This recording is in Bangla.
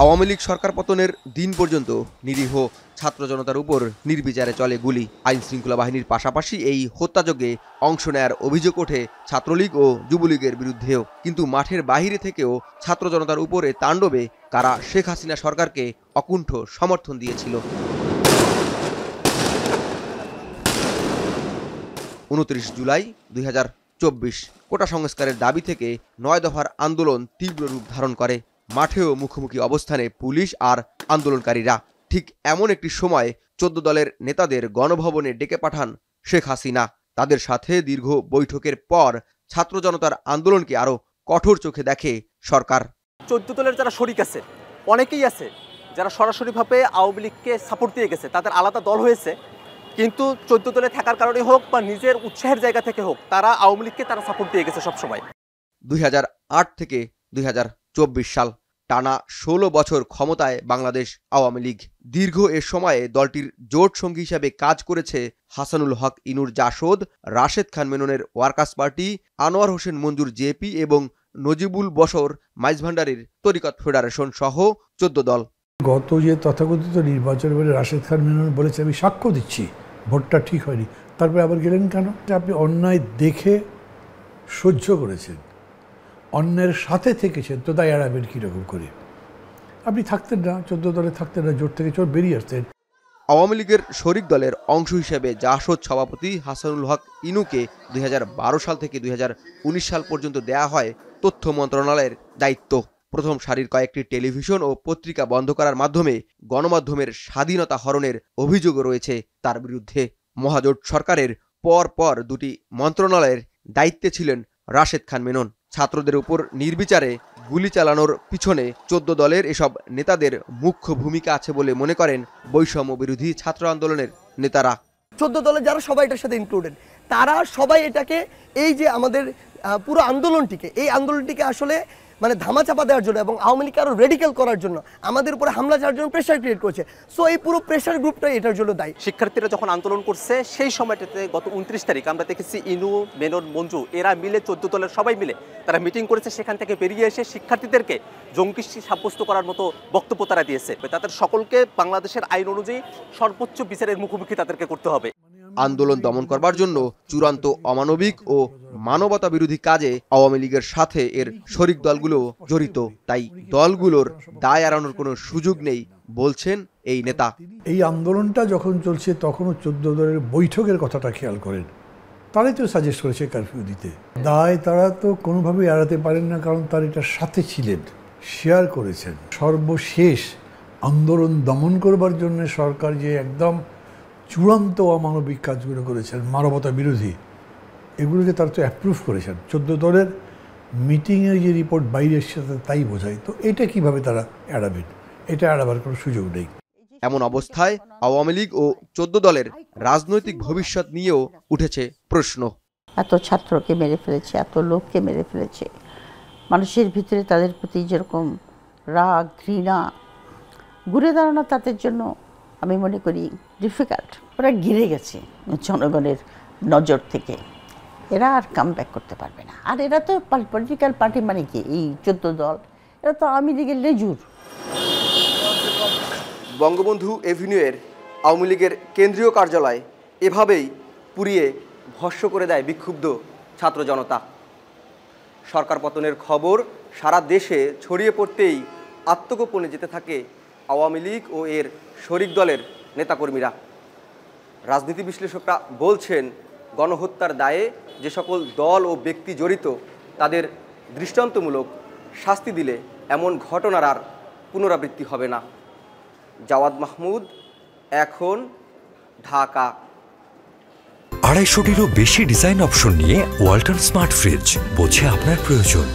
আওয়ামী লীগ সরকার পতনের দিন পর্যন্ত নিরীহ ছাত্র জনতার উপর নির্বিচারে চলে গুলি। আইন শৃঙ্খলা বাহিনীর পাশাপাশি এই হত্যাযজ্ঞে অংশ নেয়ার অভিযোগ ওঠে ছাত্রলীগ ও যুবলীগের বিরুদ্ধেও। কিন্তু মাঠের বাহিরে থেকেও ছাত্র জনতার উপরে তাণ্ডবে কারা শেখ হাসিনা সরকারকে অকুণ্ঠ সমর্থন দিয়েছিল। 29 জুলাই 2024 কোটা সংস্কারের দাবি থেকে 9 দফার আন্দোলন তীব্র রূপ ধারণ করে। মাঠেও মুখোমুখি অবস্থানে পুলিশ আর আন্দোলনকারীরা। ঠিক এমন একটি সময় 14 দলের নেতাদের গণভবনে ডেকে পাঠান শেখ হাসিনা। তাদের সাথে দীর্ঘ বৈঠকের পর ছাত্র জনতার আন্দোলনকে আরো কঠোর চোখে দেখে সরকার। 14 দলের যারা শরিক আছে অনেকেই আছে যারা সরাসরিভাবে আওয়ামী লীগকে সাপোর্ট দিয়ে গেছে, তাদের আলাদা দল হয়েছে, কিন্তু 14 দলে থাকার কারণে হোক বা নিজের উৎসাহের জায়গা থেকে হোক তারা আওয়ামী লীগকে তারা সাপোর্ট দিয়ে গেছে সবসময়। 2008 থেকে 2024 সাল টানা 16 বছর ক্ষমতায় বাংলাদেশ আওয়ামী লীগ। দীর্ঘ এ সময়ে দলটির জোট সঙ্গী হিসাবে কাজ করেছে হাসানুল হক ইনুর জাসদ, রাশেদ খান মেননের ওয়ার্কার্স পার্টি, আনোয়ার হোসেন মঞ্জুর জেপি এবং নজিবুল বশর মাইজভান্ডারির তরিকত ফেডারেশন সহ 14 দল। গত যে তথাকথিত নির্বাচন বলে রাশেদ খান মেনন বলেছে আমি সাক্ষ্য দিচ্ছি ভোটটা ঠিক হয়নি, তারপরে আবার গেলেন কেন? আপনি অন্যায় দেখে সহ্য করেছেন, অন্যের সাথে থেকেছেন, তো তাই এড়াবেন কীরকম করে? আপনি থাকতেন না, 14 দলে থাকতেন না, জোট থেকে চোর বেরিয়ে আসতেন। আওয়ামী লীগের শরিক দলের অংশ হিসেবে জাসদ সভাপতি হাসানুল হক ইনুকে 2012 সাল থেকে 2019 সাল পর্যন্ত দেয়া হয় তথ্য মন্ত্রণালয়ের দায়িত্ব। প্রথম সারির কয়েকটি টেলিভিশন ও পত্রিকা বন্ধ করার মাধ্যমে গণমাধ্যমের স্বাধীনতা হরণের অভিযোগও রয়েছে তার বিরুদ্ধে। মহাজোট সরকারের পর দুটি মন্ত্রণালয়ের দায়িত্বে ছিলেন রাশেদ খান মেনন। ছাত্রদের উপর নির্বিচারে গুলি চালানোর পিছনে 14 দলের এসব নেতাদের মুখ্য ভূমিকা আছে বলে মনে করেন বৈষম্য বিরোধী ছাত্র আন্দোলনের নেতারা। 14 দলের যারা সবাই এটার সাথে ইনক্লুডেড, তারা সবাই এটাকে এই যে আমাদের পুরো আন্দোলনটিকে আসলে মানে ধামাচাপা দেওয়ার জন্য এবং আওয়ামী লীগকে আরো রেডিক্যাল করার জন্য, আমাদের উপরে হামলা চালানোর জন্য প্রেশার ক্রিয়েট করেছে। সো এই পুরো প্রেশার গ্রুপটাই এটার জন্য দায়ী। শিক্ষার্থীরা যখন আন্দোলন করছে সেই সময়টাতে গত 29 তারিখ আমরা দেখেছি ইনু, মেনন, মঞ্জু এরা মিলে 14 দলের সবাই মিলে তারা মিটিং করেছে। সেখান থেকে বেরিয়ে এসে শিক্ষার্থীদেরকে জঙ্গি সাব্যস্ত করার মতো বক্তব্য তারা দিয়েছে। তাদের সকলকে বাংলাদেশের আইন অনুযায়ী সর্বোচ্চ বিচারের মুখোমুখি তাদেরকে করতে হবে। আন্দোলন দমন করবার জন্য চূড়ান্ত অমানবিক ও মানবতা বিরোধী কাজে আওয়ামী লীগের সাথে এর শরিক দলগুলো জড়িত। তাই দলগুলোর দায় এড়ানোর কোনো সুযোগ নেই বলছেন এই নেতা। এই আন্দোলনটা যখন চলছে তখনও 14 দলের বৈঠকের কথাটা খেয়াল করেন, তারাই তো সাজেস্ট করেছে কারফিউ দিতে। দায় তারা তো কোনোভাবে এড়াতে পারেন না, কারণ তারা এটার সাথে ছিলেন, শেয়ার করেছেন। সর্বশেষ আন্দোলন দমন করবার জন্য সরকার যে একদম চূড়ান্ত অমানবিক কাজগুলো করেছেন, মানবতা বিরোধী, এগুলোকে তারা তো অ্যাপ্রুভ করেছেন। 14 দলের মিটিংয়ের যে রিপোর্ট বাইরে এসছে তাই বোঝায়। তো এটা কিভাবে তারা এড়াবেন? এটা এড়াবার কোনো সুযোগ নেই। এমন অবস্থায় আওয়ামী লীগ ও 14 দলের রাজনৈতিক ভবিষ্যৎ নিয়েও উঠেছে প্রশ্ন। এত ছাত্রকে মেরে ফেলেছে, এত লোককে মেরে ফেলেছে, মানুষের ভিতরে তাদের প্রতি যেরকম রাগ, ঘৃণা, ঘুরে দাঁড়ানো তাদের জন্য আমি মনে করি ডিফিকাল্ট। ওরা ঘিরে গেছে জনগণের নজর থেকে, এরা আর কাম ব্যাক করতে পারবে না। আর এরা তো পলিটিক্যাল পার্টি মানে কি, এই 14 দল এরা তো আওয়ামী লীগের লেজুর। বঙ্গবন্ধু এভিনিউয়ের আওয়ামী লীগের কেন্দ্রীয় কার্যালয় এভাবেই পুড়িয়ে ভস্ম করে দেয় বিক্ষুব্ধ ছাত্র জনতা। সরকার পতনের খবর সারা দেশে ছড়িয়ে পড়তেই আত্মগোপনে যেতে থাকে আওয়ামী লীগ ও এর শরিক দলের নেতাকর্মীরা। রাজনীতি বিশ্লেষকরা বলছেন, গণহত্যার দায়ে যে সকল দল ও ব্যক্তি জড়িত তাদের দৃষ্টান্তমূলক শাস্তি দিলে এমন ঘটনার আর পুনরাবৃত্তি হবে না। জাওয়াদ মাহমুদ, এখন, ঢাকা। 250-টিরও বেশি ডিজাইন অপশন নিয়ে ওয়ালটন স্মার্ট ফ্রিজ, বোঝে আপনার প্রয়োজন।